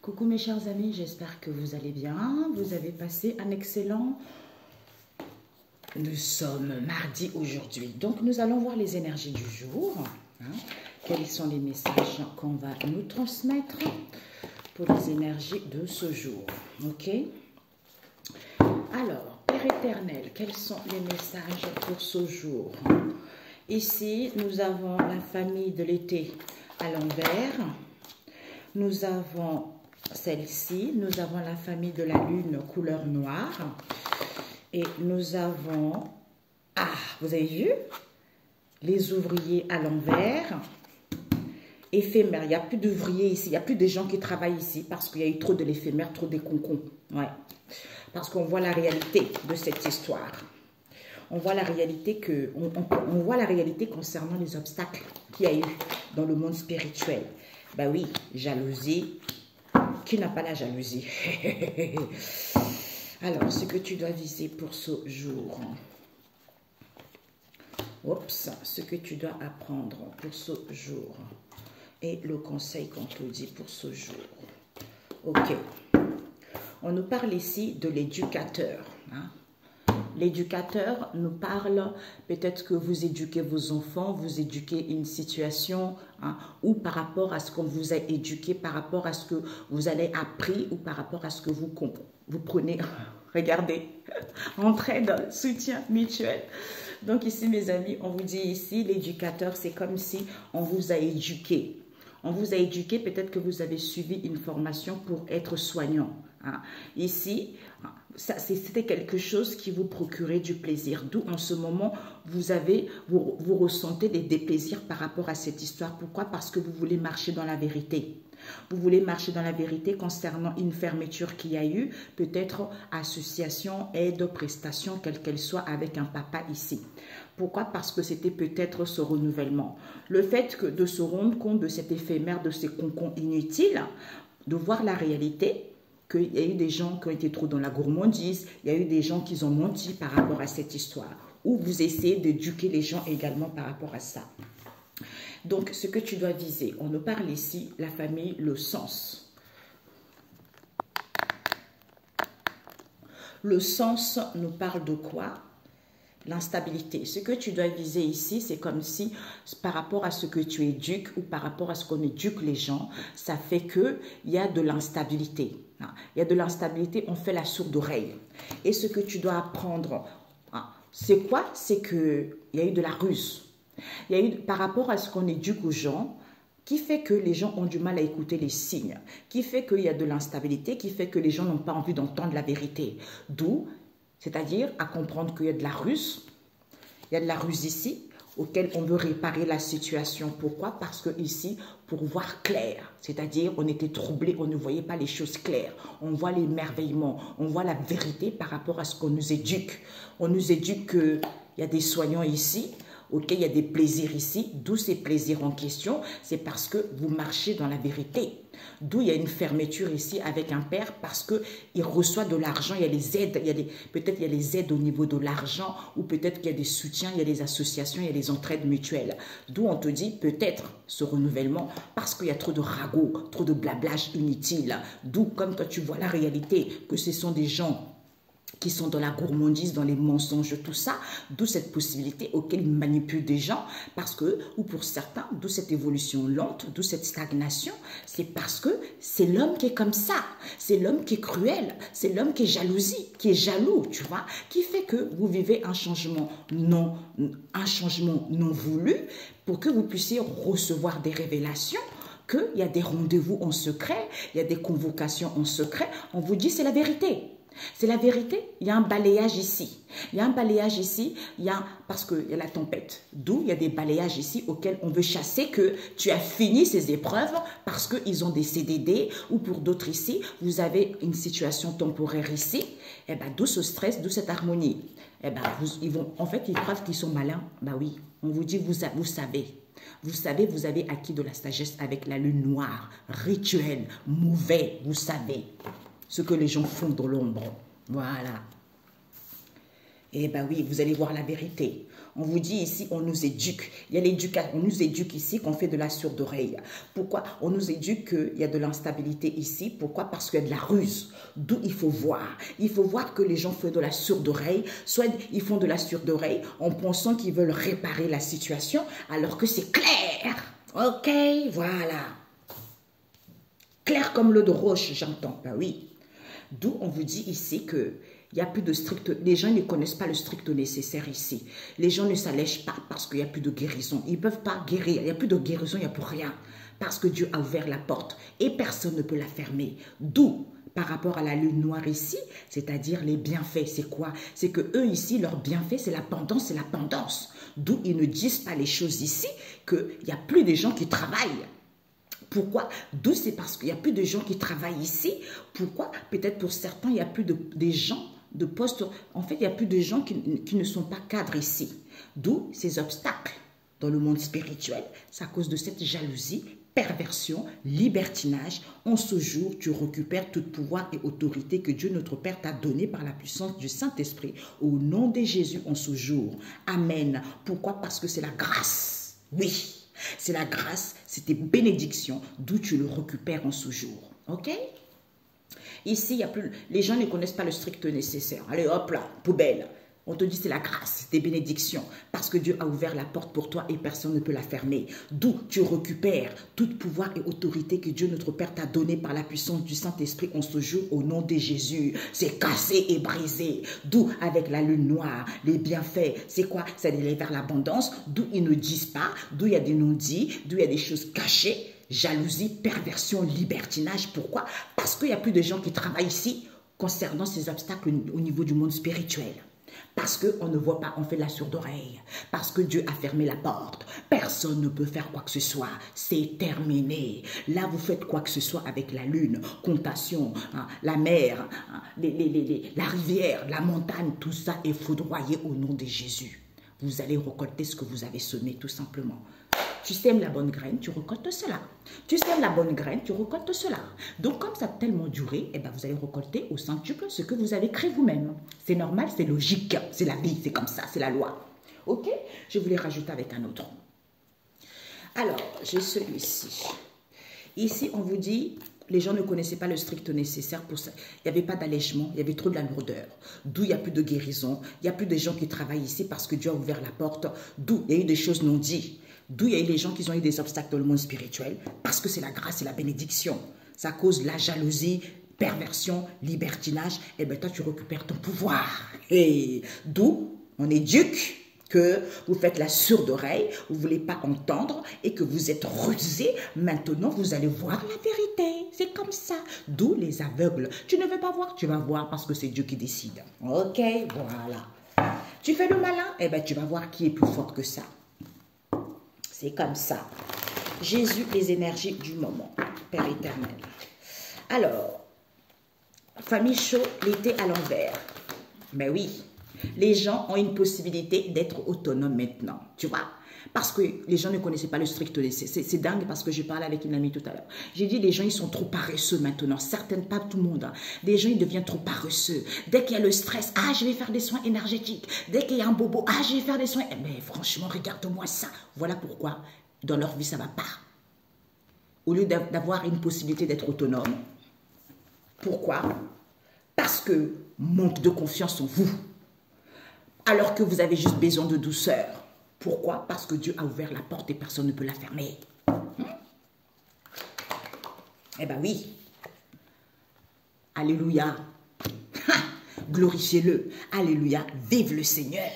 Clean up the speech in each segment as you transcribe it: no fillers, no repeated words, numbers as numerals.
Coucou mes chers amis, j'espère que vous allez bien. Vous avez passé un excellent... Nous sommes mardi aujourd'hui. Donc nous allons voir les énergies du jour. Quels sont les messages qu'on va nous transmettre pour les énergies de ce jour. Ok. Alors, Père éternel, quels sont les messages pour ce jour? Ici, nous avons la famille de l'été à l'envers. Nous avons celle-ci. Nous avons la famille de la lune couleur noire. Et nous avons... Ah, vous avez vu? Les ouvriers à l'envers. Éphémère. Il n'y a plus d'ouvriers ici. Il n'y a plus de gens qui travaillent ici parce qu'il y a eu trop de l'éphémère, trop des concons. Ouais. Parce qu'on voit la réalité de cette histoire. On voit la réalité on voit la réalité concernant les obstacles qu'il y a eu dans le monde spirituel. Ben oui, jalousie. Qui n'a pas la jalousie? Alors, ce que tu dois viser pour ce jour. Oups, ce que tu dois apprendre pour ce jour. Et le conseil qu'on te dit pour ce jour. Ok. On nous parle ici de l'éducateur. L'éducateur nous parle, peut-être que vous éduquez vos enfants, vous éduquez une situation, ou par rapport à ce qu'on vous a éduqué, par rapport à ce que vous avez appris, ou par rapport à ce que vous prenez, regardez, entraide, soutien mutuel. Donc ici, mes amis, on vous dit ici, l'éducateur, c'est comme si on vous a éduqué. On vous a éduqué, peut-être que vous avez suivi une formation pour être soignant. Ici, c'était quelque chose qui vous procurait du plaisir. D'où en ce moment, vous ressentez des déplaisirs par rapport à cette histoire. Pourquoi? Parce que vous voulez marcher dans la vérité. Vous voulez marcher dans la vérité concernant une fermeture qu'il y a eu, peut-être association, aide, prestation, quelle qu'elle soit, avec un papa ici. Pourquoi? Parce que c'était peut-être ce renouvellement. Le fait de se rendre compte de cet éphémère, de ces concons inutiles, de voir la réalité, qu'il y a eu des gens qui ont été trop dans la gourmandise, il y a eu des gens qui ont menti par rapport à cette histoire. Ou vous essayez d'éduquer les gens également par rapport à ça. Donc, ce que tu dois viser, on nous parle ici, la famille, le sens. Le sens nous parle de quoi? L'instabilité. Ce que tu dois viser ici, c'est comme si par rapport à ce que tu éduques ou par rapport à ce qu'on éduque les gens, ça fait qu'il y a de l'instabilité. Il y a de l'instabilité, on fait la sourde oreille. Et ce que tu dois apprendre, c'est quoi? C'est qu'il y a eu de la ruse. Il y a eu, par rapport à ce qu'on éduque aux gens, qui fait que les gens ont du mal à écouter les signes, qui fait qu'il y a de l'instabilité, qui fait que les gens n'ont pas envie d'entendre la vérité. D'où, c'est-à-dire à comprendre qu'il y a de la ruse, il y a de la ruse ici, auquel on veut réparer la situation. Pourquoi? Parce que ici, pour voir clair, c'est-à-dire on était troublé, on ne voyait pas les choses claires. On voit l'émerveillement, on voit la vérité par rapport à ce qu'on nous éduque. On nous éduque qu'il y a des soignants ici, ok, il y a des plaisirs ici. D'où ces plaisirs en question? C'est parce que vous marchez dans la vérité. D'où il y a une fermeture ici avec un père parce qu'il reçoit de l'argent, il y a les aides, peut-être il y a les aides au niveau de l'argent ou peut-être qu'il y a des soutiens, il y a des associations, il y a des entraides mutuelles. D'où on te dit peut-être ce renouvellement parce qu'il y a trop de ragots, trop de blablage inutile. D'où comme quand tu vois la réalité que ce sont des gens qui sont dans la gourmandise, dans les mensonges, tout ça, d'où cette possibilité auquel ils manipulent des gens, parce que, ou pour certains, d'où cette évolution lente, d'où cette stagnation, c'est parce que c'est l'homme qui est comme ça, c'est l'homme qui est cruel, c'est l'homme qui est jaloux, tu vois, qui fait que vous vivez un changement non voulu, pour que vous puissiez recevoir des révélations, qu'il y a des rendez-vous en secret, il y a des convocations en secret, on vous dit c'est la vérité. C'est la vérité, il y a un balayage ici. Il y a un balayage ici, parce qu'il y a la tempête. D'où il y a des balayages ici auxquels on veut chasser que tu as fini ces épreuves parce qu'ils ont des CDD ou pour d'autres ici, vous avez une situation temporaire ici. Et ben, d'où ce stress, d'où cette harmonie. Et ben, en fait, ils croient qu'ils sont malins. Ben oui, on vous dit, vous savez. Vous savez, vous avez acquis de la sagesse avec la lune noire, rituel, mauvais, vous savez. Ce que les gens font dans l'ombre. Voilà. Eh bien oui, vous allez voir la vérité. On vous dit ici, on nous éduque. Il y a l'éducation, on nous éduque ici qu'on fait de la sourde oreille. Pourquoi? On nous éduque qu'il y a de l'instabilité ici. Pourquoi? Parce qu'il y a de la ruse. D'où il faut voir. Il faut voir que les gens font de la sourde oreille. Soit ils font de la sourde oreille en pensant qu'ils veulent réparer la situation alors que c'est clair. Ok, voilà. Clair comme l'eau de roche, j'entends. Ben oui. D'où on vous dit ici que il n'y a plus de strict, les gens ne connaissent pas le strict nécessaire ici. Les gens ne s'allègent pas parce qu'il n'y a plus de guérison. Ils ne peuvent pas guérir. Il n'y a plus de guérison, il n'y a plus rien. Parce que Dieu a ouvert la porte et personne ne peut la fermer. D'où, par rapport à la lune noire ici, c'est-à-dire les bienfaits, c'est quoi? C'est que eux ici, leurs bienfaits, c'est l'abondance, c'est l'abondance. D'où ils ne disent pas les choses ici, qu'il n'y a plus de gens qui travaillent. Pourquoi? D'où c'est parce qu'il n'y a plus de gens qui travaillent ici. Pourquoi? Peut-être pour certains, il n'y a plus des gens de postes. En fait, il n'y a plus de gens qui ne sont pas cadres ici. D'où ces obstacles dans le monde spirituel. C'est à cause de cette jalousie, perversion, libertinage. En ce jour, tu récupères tout pouvoir et autorité que Dieu notre Père t'a donné par la puissance du Saint-Esprit. Au nom de Jésus, en ce jour. Amen. Pourquoi? Parce que c'est la grâce. Oui. C'est la grâce, c'est tes bénédictions, d'où tu le récupères en ce jour. Ok? Ici, il y a plus, les gens ne connaissent pas le strict nécessaire. Allez, hop là, poubelle. On te dit c'est la grâce, c'est tes bénédictions. Parce que Dieu a ouvert la porte pour toi et personne ne peut la fermer. D'où tu récupères tout pouvoir et autorité que Dieu notre Père t'a donné par la puissance du Saint-Esprit en ce jour au nom de Jésus. C'est cassé et brisé. D'où avec la lune noire, les bienfaits, c'est quoi? C'est d'aller vers l'abondance. D'où ils ne disent pas, d'où il y a des non-dits, d'où il y a des choses cachées. Jalousie, perversion, libertinage. Pourquoi? Parce qu'il n'y a plus de gens qui travaillent ici concernant ces obstacles au niveau du monde spirituel. Parce qu'on ne voit pas, on fait la sourde oreille. Parce que Dieu a fermé la porte. Personne ne peut faire quoi que ce soit. C'est terminé. Là, vous faites quoi que ce soit avec la lune, compassion, hein, la mer, hein, la rivière, la montagne, tout ça est foudroyé au nom de Jésus. Vous allez récolter ce que vous avez semé, tout simplement. Tu sèmes la bonne graine, tu récoltes cela. Tu sèmes la bonne graine, tu récoltes cela. Donc, comme ça a tellement duré, eh ben, vous allez récolter au centuple ce que vous avez créé vous-même. C'est normal, c'est logique, c'est la vie, c'est comme ça, c'est la loi. Ok? Je voulais rajouter avec un autre. Alors, j'ai celui-ci. Ici, on vous dit, les gens ne connaissaient pas le strict nécessaire pour ça. Il n'y avait pas d'allègement, il y avait trop de la lourdeur. D'où il n'y a plus de guérison, il n'y a plus de gens qui travaillent ici parce que Dieu a ouvert la porte. D'où il y a eu des choses non dites. D'où il y a eu des gens qui ont eu des obstacles dans le monde spirituel parce que c'est la grâce et la bénédiction. Ça cause la jalousie, perversion, libertinage. Et bien toi, tu récupères ton pouvoir. Et d'où on éduque que vous faites la sourde oreille, vous ne voulez pas entendre et que vous êtes rusé. Maintenant, vous allez voir la vérité. C'est comme ça. D'où les aveugles. Tu ne veux pas voir, tu vas voir parce que c'est Dieu qui décide. Ok, voilà. Tu fais le malin, eh bien tu vas voir qui est plus fort que ça. C'est comme ça. Jésus, les énergies du moment. Père éternel. Alors, famille chaud, l'été à l'envers. Ben oui, les gens ont une possibilité d'être autonomes maintenant. Tu vois? Parce que les gens ne connaissaient pas le strict nécessaire. C'est dingue parce que je parlais avec une amie tout à l'heure. J'ai dit, les gens, ils sont trop paresseux maintenant. Certaines, pas tout le monde. Hein. Les gens, ils deviennent trop paresseux. Dès qu'il y a le stress, ah, je vais faire des soins énergétiques. Dès qu'il y a un bobo, ah, je vais faire des soins. Mais franchement, regarde-moi ça. Voilà pourquoi, dans leur vie, ça ne va pas. Au lieu d'avoir une possibilité d'être autonome. Pourquoi? Parce que manque de confiance en vous. Alors que vous avez juste besoin de douceur. Pourquoi? Parce que Dieu a ouvert la porte et personne ne peut la fermer. Eh bien oui. Alléluia. Glorifiez-le. Alléluia. Vive le Seigneur.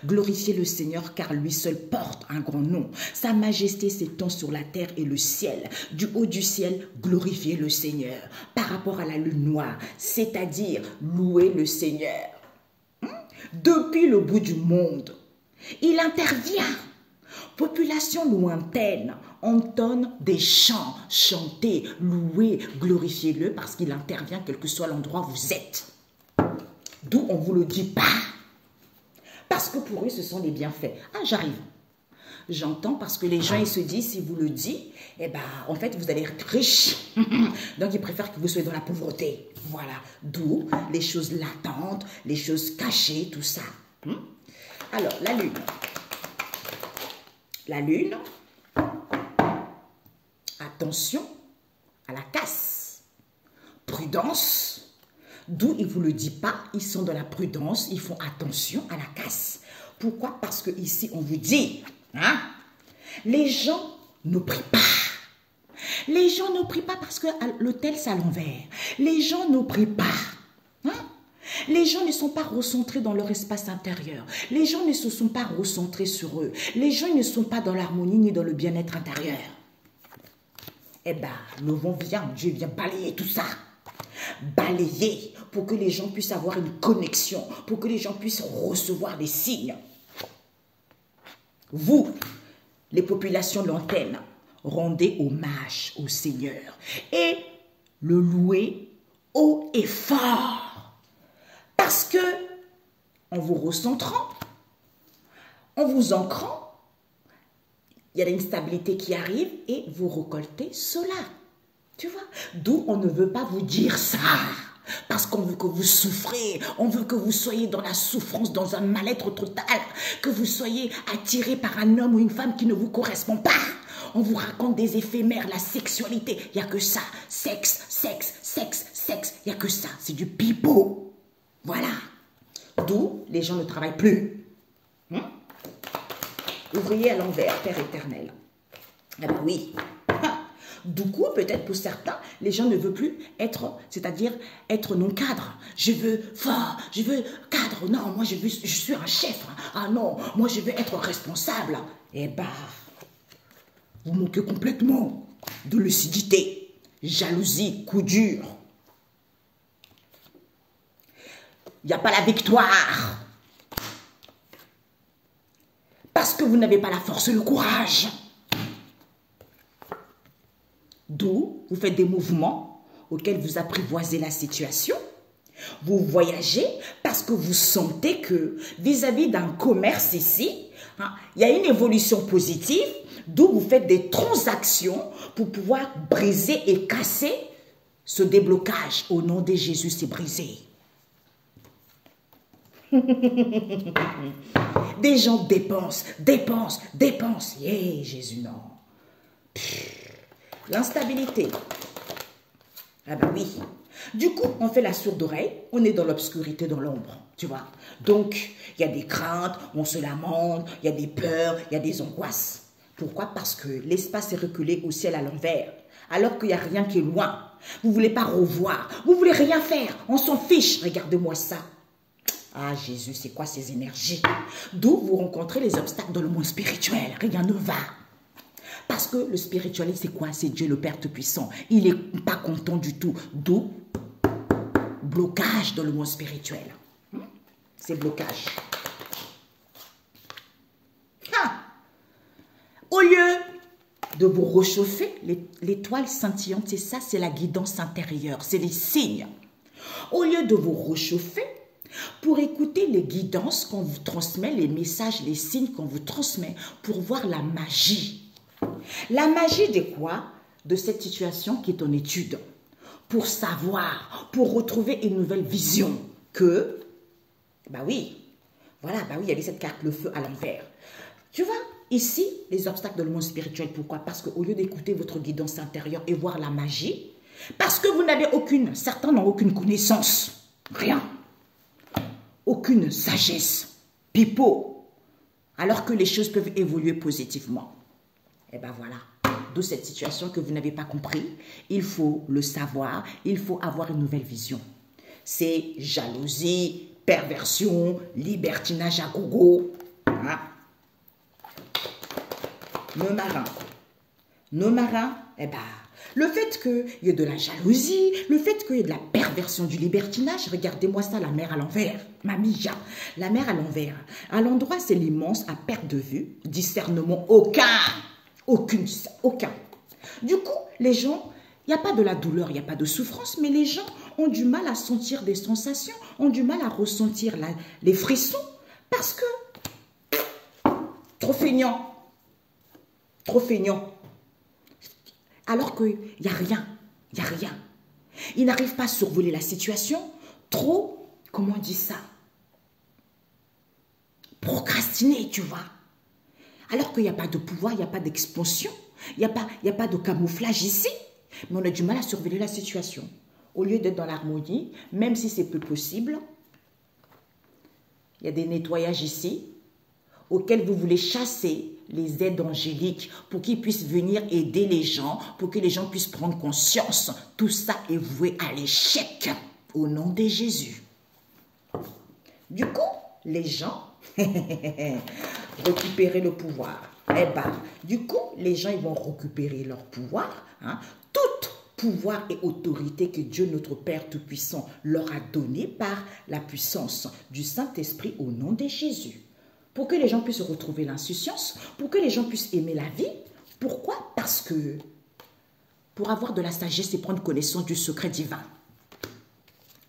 Glorifiez le Seigneur car lui seul porte un grand nom. Sa majesté s'étend sur la terre et le ciel. Du haut du ciel, glorifiez le Seigneur. Par rapport à la lune noire, c'est-à-dire louer le Seigneur. Depuis le bout du monde, il intervient. Population lointaine, entonne des chants, chantez, louez, glorifiez-le parce qu'il intervient quel que soit l'endroit où vous êtes. D'où on ne vous le dit pas. Parce que pour eux, ce sont les bienfaits. Ah, j'arrive. J'entends parce que les gens, ils se disent, si vous le dites, eh ben, en fait, vous allez être riche. Donc, ils préfèrent que vous soyez dans la pauvreté. Voilà. D'où les choses latentes, les choses cachées, tout ça. Alors, la lune. La lune, attention à la casse. Prudence, d'où il ne vous le dit pas, ils sont dans la prudence, ils font attention à la casse. Pourquoi? Parce que ici, on vous dit, hein, les gens ne prient pas. Les gens ne prient pas parce que l'autel, c'est à l'envers. Les gens ne prient pas. Hein? Les gens ne sont pas recentrés dans leur espace intérieur. Les gens ne se sont pas recentrés sur eux. Les gens ne sont pas dans l'harmonie ni dans le bien-être intérieur. Eh bien, le vent vient, Dieu vient balayer tout ça. Balayer pour que les gens puissent avoir une connexion, pour que les gens puissent recevoir des signes. Vous, les populations de l'antenne, rendez hommage au Seigneur et le louez haut et fort. Parce que, en vous recentrant, en vous ancrant, il y a une stabilité qui arrive et vous récoltez cela. Tu vois? D'où on ne veut pas vous dire ça. Parce qu'on veut que vous souffrez, on veut que vous soyez dans la souffrance, dans un mal-être total, que vous soyez attiré par un homme ou une femme qui ne vous correspond pas. On vous raconte des éphémères, la sexualité, il n'y a que ça. Sexe, sexe, sexe, sexe, il n'y a que ça. C'est du pipeau. Voilà. D'où les gens ne travaillent plus. Ouvrier à l'envers, Père éternel. Ah ben oui. Du coup, peut-être pour certains, les gens ne veulent plus être, c'est-à-dire être non-cadre. Je veux fort, je veux cadre. Non, moi je suis un chef. Ah non, moi je veux être responsable. Eh ben, vous manquez complètement de lucidité, jalousie, coup dur. Il n'y a pas la victoire. Parce que vous n'avez pas la force et le courage. D'où vous faites des mouvements auxquels vous apprivoisez la situation. Vous voyagez parce que vous sentez que vis-à-vis d'un commerce ici, hein, il y a une évolution positive, d'où vous faites des transactions pour pouvoir briser et casser ce déblocage. Au nom de Jésus, c'est brisé. Des gens dépensent, dépensent, dépensent. Yeah, Jésus, non. L'instabilité. Ah ben oui. Du coup, on fait la sourde oreille, on est dans l'obscurité, dans l'ombre, tu vois. Donc, il y a des craintes, on se lamente, il y a des peurs, il y a des angoisses. Pourquoi? Parce que l'espace est reculé au ciel à l'envers, alors qu'il n'y a rien qui est loin. Vous ne voulez pas revoir, vous ne voulez rien faire, on s'en fiche, regardez-moi ça. Ah Jésus, c'est quoi ces énergies? D'où vous rencontrez les obstacles dans le monde spirituel, rien ne va. Parce que le spiritualisme, c'est quoi? C'est Dieu le Père Tout-Puissant. Il n'est pas content du tout. D'où blocage dans le monde spirituel. C'est blocage. Ah! Au lieu de vous réchauffer, l'étoile scintillante, c'est ça, c'est la guidance intérieure, c'est les signes. Au lieu de vous réchauffer, pour écouter les guidances qu'on vous transmet, les messages, les signes qu'on vous transmet, pour voir la magie. La magie de quoi? De cette situation qui est en étude. Pour savoir, pour retrouver une nouvelle vision. Que, bah oui, voilà, bah oui, il y avait cette carte, le feu à l'envers. Tu vois, ici, les obstacles de le monde spirituel, pourquoi? Parce qu'au lieu d'écouter votre guidance intérieure et voir la magie, parce que vous n'avez aucune, certains n'ont aucune connaissance, rien, aucune sagesse, pipeau, alors que les choses peuvent évoluer positivement. Et bien voilà, de cette situation que vous n'avez pas compris, il faut le savoir, il faut avoir une nouvelle vision. C'est jalousie, perversion, libertinage à gogo. Hein? Nos marins. Nos marins, eh ben, le fait qu'il y ait de la jalousie, le fait qu'il y ait de la perversion, du libertinage, regardez-moi ça, la mer à l'envers, mamija, la mer à l'envers. À l'endroit, c'est l'immense, à perte de vue, discernement aucun. Aucun. Du coup, les gens, il n'y a pas de la douleur, il n'y a pas de souffrance, mais les gens ont du mal à sentir des sensations, ont du mal à ressentir les frissons, parce que trop feignant. Trop feignant. Alors qu'il n'y a rien, il n'y a rien. Ils n'arrivent pas à survoler la situation, trop, comment on dit ça? procrastiner, tu vois. Alors qu'il n'y a pas de pouvoir, il n'y a pas d'expansion, il n'y a pas de camouflage ici. Mais on a du mal à surveiller la situation. Au lieu d'être dans l'harmonie, même si c'est peu possible, il y a des nettoyages ici auxquels vous voulez chasser les aides angéliques pour qu'ils puissent venir aider les gens, pour que les gens puissent prendre conscience. Tout ça est voué à l'échec au nom de Jésus. Du coup, les gens récupérer le pouvoir. Eh ben, du coup, les gens ils vont récupérer leur pouvoir. Hein. Tout pouvoir et autorité que Dieu notre Père Tout-Puissant leur a donné par la puissance du Saint-Esprit au nom de Jésus. Pour que les gens puissent retrouver l'insouciance, pour que les gens puissent aimer la vie. Pourquoi? Parce que pour avoir de la sagesse et prendre connaissance du secret divin,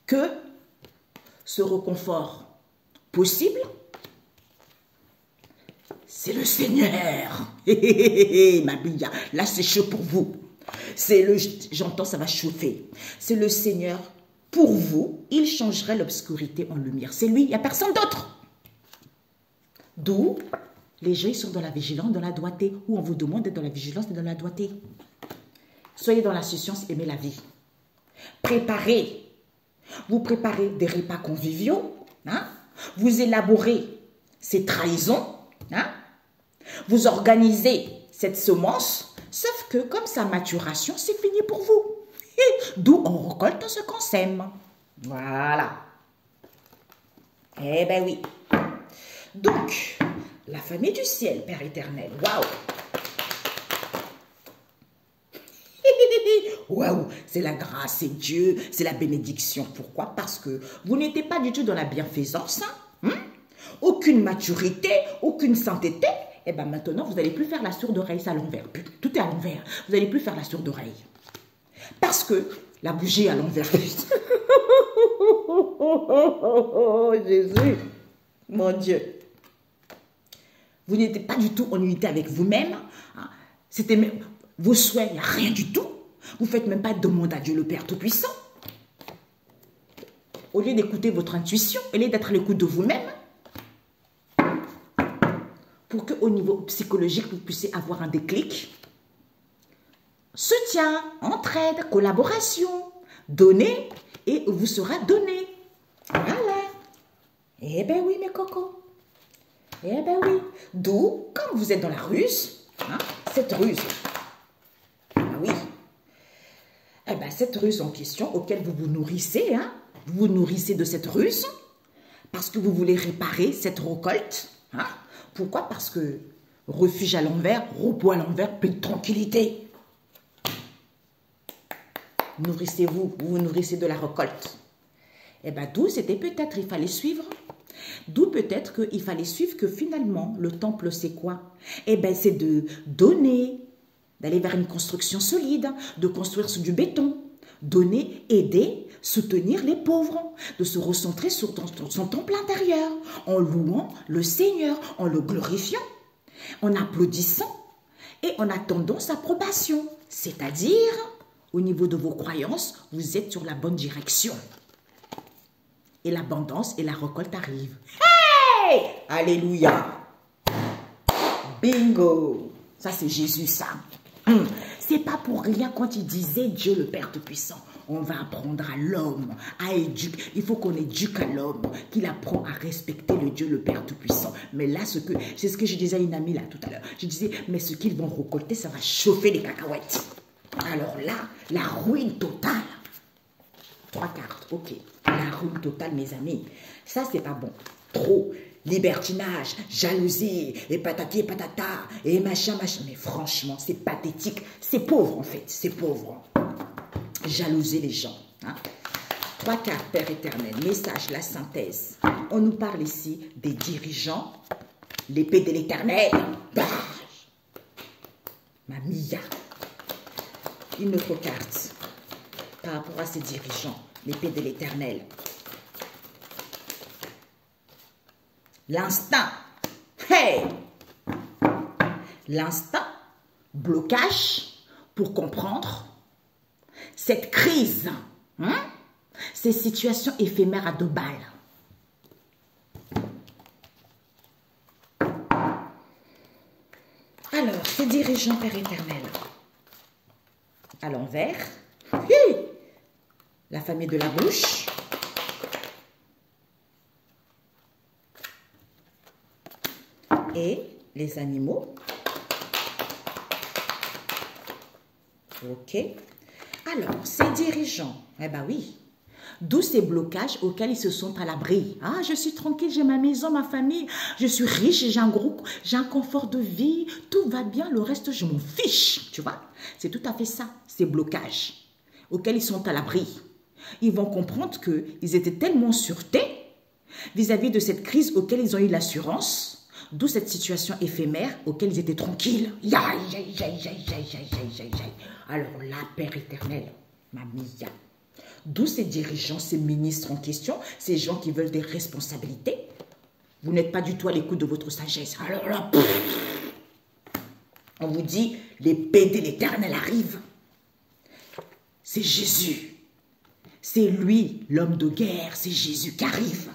que ce réconfort possible, c'est le Seigneur. Ma bille, là c'est chaud pour vous. J'entends, ça va chauffer. C'est le Seigneur pour vous. Il changerait l'obscurité en lumière. C'est lui, il n'y a personne d'autre. D'où les gens ils sont dans la vigilance, dans la doigté. Où on vous demande d'être dans la vigilance et dans la doigté. Soyez dans l'insouciance, aimez la vie. Préparez. Vous préparez des repas conviviaux. Hein? Vous élaborez ces trahisons. Hein? Vous organisez cette semence. Sauf que comme sa maturation, c'est fini pour vous. D'où on récolte ce qu'on sème. Voilà. Eh ben oui. Donc, la famille du ciel, Père éternel. Waouh! Waouh! C'est la grâce, c'est Dieu, c'est la bénédiction. Pourquoi? Parce que vous n'étiez pas du tout dans la bienfaisance. Hein? Aucune maturité, aucune sainteté. Et bien maintenant, vous n'allez plus faire la sourde oreille, c'est à l'envers. Tout est à l'envers. Vous n'allez plus faire la sourde oreille. Parce que la bougie est à l'envers. Oh, Jésus, mon Dieu. Vous n'étiez pas du tout en unité avec vous-même. Hein. C'était même vos souhaits, il n'y a rien du tout. Vous ne faites même pas de demande à Dieu le Père Tout-Puissant. Au lieu d'écouter votre intuition, au lieu d'être à l'écoute de vous-même, pour qu'au niveau psychologique, vous puissiez avoir un déclic. Soutien, entraide, collaboration, donner et vous sera donné. Voilà. Eh bien oui, mes cocos. Eh bien oui. D'où, quand vous êtes dans la ruse, hein, cette ruse, ah oui, eh bien cette ruse en question, auquel vous vous nourrissez, hein, vous vous nourrissez de cette ruse, parce que vous voulez réparer cette récolte. Hein. Pourquoi? Parce que refuge à l'envers, repos à l'envers, peu de tranquillité. Nourrissez-vous, vous vous nourrissez de la récolte. Eh bien d'où c'était peut-être, il fallait suivre. D'où peut-être qu'il fallait suivre que finalement, le temple, c'est quoi? Eh bien, c'est de donner, d'aller vers une construction solide, de construire sur du béton, donner, aider, soutenir les pauvres, de se recentrer sur son temple intérieur, en louant le Seigneur, en le glorifiant, en applaudissant et en attendant sa approbation. C'est-à-dire, au niveau de vos croyances, vous êtes sur la bonne direction. Et l'abondance et la récolte arrivent. Hey! Alléluia! Bingo! Ça, c'est Jésus, ça. C'est pas pour rien quand il disait Dieu le Père Tout-Puissant. On va apprendre à l'homme, à éduquer. Il faut qu'on éduque à l'homme, qu'il apprend à respecter le Dieu le Père Tout-Puissant. Mais là, c'est ce que je disais à une amie là tout à l'heure. Je disais, mais ce qu'ils vont récolter, ça va chauffer les cacahuètes. Alors là, la ruine totale. 3 cartes, ok. La ruine totale, mes amis. Ça, c'est pas bon. Trop. Libertinage, jalousie, et patati et patata, et machin, machin. Mais franchement, c'est pathétique. C'est pauvre, en fait. C'est pauvre. Jalouser les gens. Hein? 3 cartes, Père éternel. Message, la synthèse. On nous parle ici des dirigeants. L'épée de l'éternel. Bah! Ma Mia. Une autre carte. Par rapport à ces dirigeants, l'épée de l'éternel. L'instinct. Hey! L'instinct, blocage pour comprendre cette crise, hein? Ces situations éphémères à 2 balles. dirigeants, Père éternel, à l'envers, oui, la famille de la bouche, et les animaux. Ok. Alors, ces dirigeants, eh bien oui, d'où ces blocages auxquels ils se sont à l'abri. Ah, je suis tranquille, j'ai ma maison, ma famille, je suis riche, j'ai un confort de vie, tout va bien, le reste, je m'en fiche, tu vois. C'est tout à fait ça, ces blocages auxquels ils sont à l'abri. Ils vont comprendre qu'ils étaient tellement sûretés vis-à-vis de cette crise auquel ils ont eu l'assurance, d'où cette situation éphémère auquel ils étaient tranquilles. Alors là, Père éternel, mamie, d'où ces dirigeants, ces ministres en question, ces gens qui veulent des responsabilités. Vous n'êtes pas du tout à l'écoute de votre sagesse. Alors là, on vous dit, l'épée de l'Éternel arrive. C'est Jésus. C'est lui, l'homme de guerre. C'est Jésus qui arrive.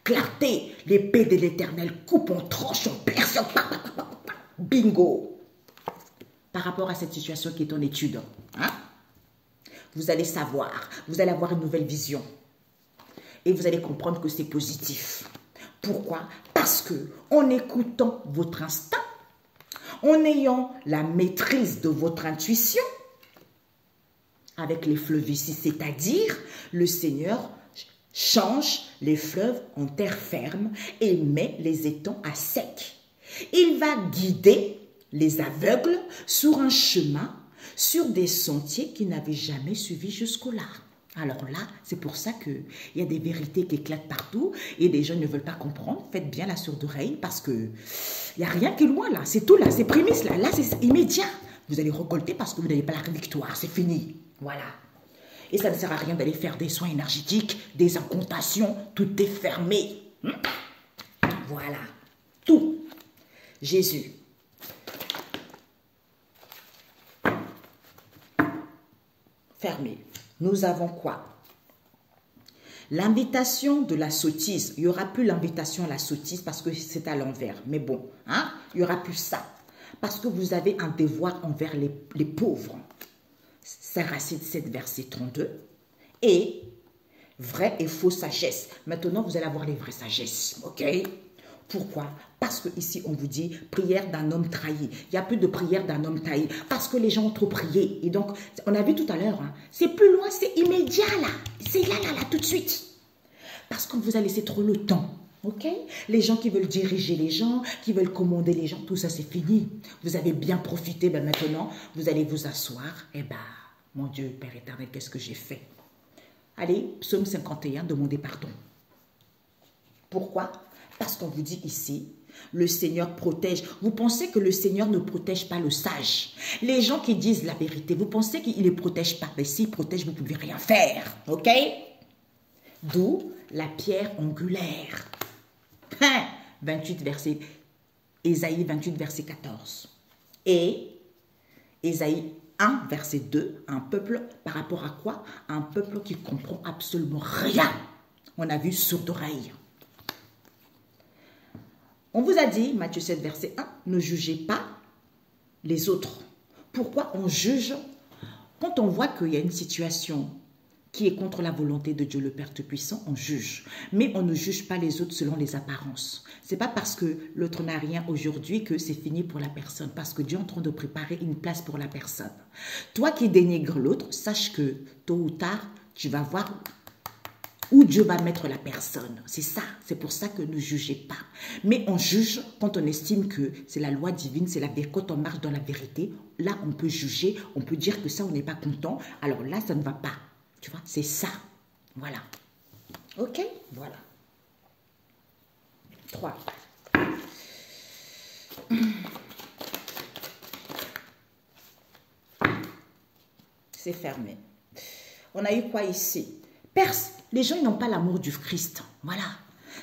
Clarté, l'épée de l'Éternel coupe en tranche, en perce. Bingo. Par rapport à cette situation qui est en étude, hein? Vous allez savoir, vous allez avoir une nouvelle vision. Et vous allez comprendre que c'est positif. Pourquoi? Parce que en écoutant votre instinct, en ayant la maîtrise de votre intuition, avec les fleuves ici, c'est-à-dire le Seigneur change les fleuves en terre ferme et met les étangs à sec. Il va guider les aveugles sur un chemin, sur des sentiers qu'ils n'avaient jamais suivis jusqu'au-là. Alors là, c'est pour ça qu'il y a des vérités qui éclatent partout et des gens ne veulent pas comprendre. Faites bien la sourde oreille parce que il n'y a rien qui est loin là. C'est tout là, c'est prémisse là. Là, c'est immédiat. Vous allez récolter parce que vous n'avez pas la victoire. C'est fini. Voilà. Et ça ne sert à rien d'aller faire des soins énergétiques, des incantations. Tout est fermé. Voilà. Tout. Jésus. Fermé. Nous avons quoi? L'invitation de la sottise. Il n'y aura plus l'invitation à la sottise parce que c'est à l'envers. Mais bon, hein? Il n'y aura plus ça. Parce que vous avez un devoir envers les pauvres. Saracide 7, verset 32. Et vraie et fausse sagesse. Maintenant, vous allez avoir les vraies sagesses. Ok? Pourquoi? Parce que ici on vous dit prière d'un homme trahi. Il n'y a plus de prière d'un homme trahi. Parce que les gens ont trop prié. Et donc, on a vu tout à l'heure, hein, c'est plus loin, c'est immédiat là. C'est là, tout de suite. Parce qu'on vous a laissé trop le temps. Ok? Les gens qui veulent diriger les gens, qui veulent commander les gens, tout ça c'est fini. Vous avez bien profité, ben maintenant, vous allez vous asseoir. Eh ben, mon Dieu, Père éternel, qu'est-ce que j'ai fait? Allez, psaume 51, demandez pardon. Pourquoi? Parce qu'on vous dit ici, le Seigneur protège. Vous pensez que le Seigneur ne protège pas le sage? Les gens qui disent la vérité, vous pensez qu'il ne les protège pas? Mais s'il protège, vous ne pouvez rien faire. Ok? D'où la pierre angulaire. 28 verset, Ésaïe 28, verset 14. Et Ésaïe 1, verset 2, un peuple, par rapport à quoi? Un peuple qui ne comprend absolument rien. On a vu sourde oreille. On vous a dit, Matthieu 7, verset 1, ne jugez pas les autres. Pourquoi on juge? Quand on voit qu'il y a une situation qui est contre la volonté de Dieu le Père Tout-Puissant, on juge. Mais on ne juge pas les autres selon les apparences. Ce n'est pas parce que l'autre n'a rien aujourd'hui que c'est fini pour la personne. Parce que Dieu est en train de préparer une place pour la personne. Toi qui dénigres l'autre, sache que tôt ou tard, tu vas voir où Dieu va mettre la personne. C'est ça. C'est pour ça que ne jugez pas. Mais on juge quand on estime que c'est la loi divine, c'est la vérité. Quand on marche dans la vérité, là, on peut juger, on peut dire que ça, on n'est pas content. Alors là, ça ne va pas. Tu vois, c'est ça. Voilà. Ok? Voilà. 3. C'est fermé. On a eu quoi ici? Perse. Les gens, ils n'ont pas l'amour du Christ. Voilà.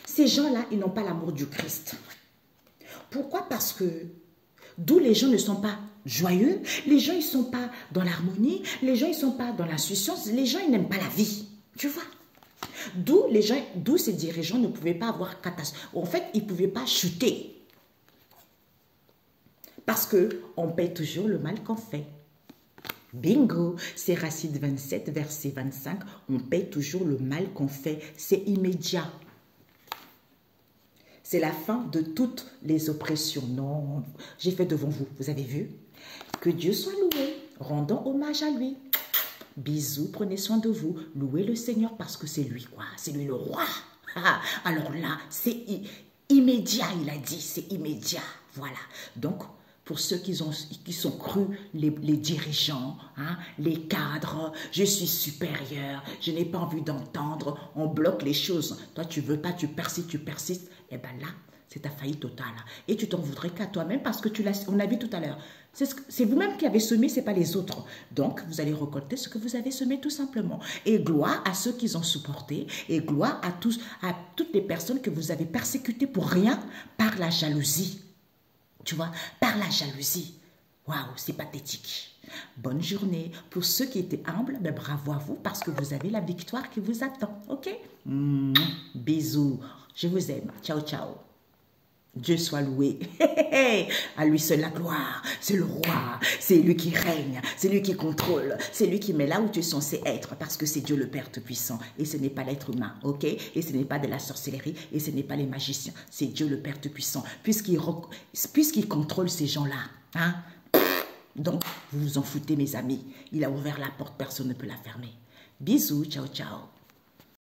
Ces gens-là, ils n'ont pas l'amour du Christ. Pourquoi? Parce que d'où les gens ne sont pas joyeux, les gens, ils ne sont pas dans l'harmonie, les gens, ils ne sont pas dans l'insouciance, les gens, ils n'aiment pas la vie. Tu vois? D'où ces dirigeants ne pouvaient pas avoir catastrophe. En fait, ils ne pouvaient pas chuter. Parce qu'on paie toujours le mal qu'on fait. Bingo, c'est Racine 27, verset 25. On paie toujours le mal qu'on fait. C'est immédiat. C'est la fin de toutes les oppressions. Non, j'ai fait devant vous. Vous avez vu? Que Dieu soit loué. Rendons hommage à lui. Bisous, prenez soin de vous. Louez le Seigneur parce que c'est lui, quoi. C'est lui le roi. Alors là, c'est immédiat, il a dit. C'est immédiat. Voilà. Donc, pour ceux qui sont crus, les dirigeants, hein, les cadres, je suis supérieur, je n'ai pas envie d'entendre, on bloque les choses. Toi, tu veux pas, tu persistes, et bien là, c'est ta faillite totale. Et tu t'en voudrais qu'à toi-même parce que on a vu tout à l'heure. C'est vous-même qui avez semé, ce n'est pas les autres. Donc, vous allez récolter ce que vous avez semé tout simplement. Et gloire à ceux qui ont supporté, et gloire à toutes les personnes que vous avez persécutées pour rien par la jalousie. Tu vois, par la jalousie. Waouh, c'est pathétique. Bonne journée. Pour ceux qui étaient humbles, ben bravo à vous parce que vous avez la victoire qui vous attend. Ok? Bisous. Je vous aime. Ciao, ciao. Dieu soit loué. À lui seul la gloire. C'est le roi. C'est lui qui règne. C'est lui qui contrôle. C'est lui qui met là où tu es censé être parce que c'est Dieu le Père Tout-Puissant. Et ce n'est pas l'être humain. Ok? Et ce n'est pas de la sorcellerie. Et ce n'est pas les magiciens. C'est Dieu le Père Tout-Puissant. Puisqu'il contrôle ces gens-là. Hein? Donc, vous vous en foutez, mes amis. Il a ouvert la porte. Personne ne peut la fermer. Bisous. Ciao, ciao.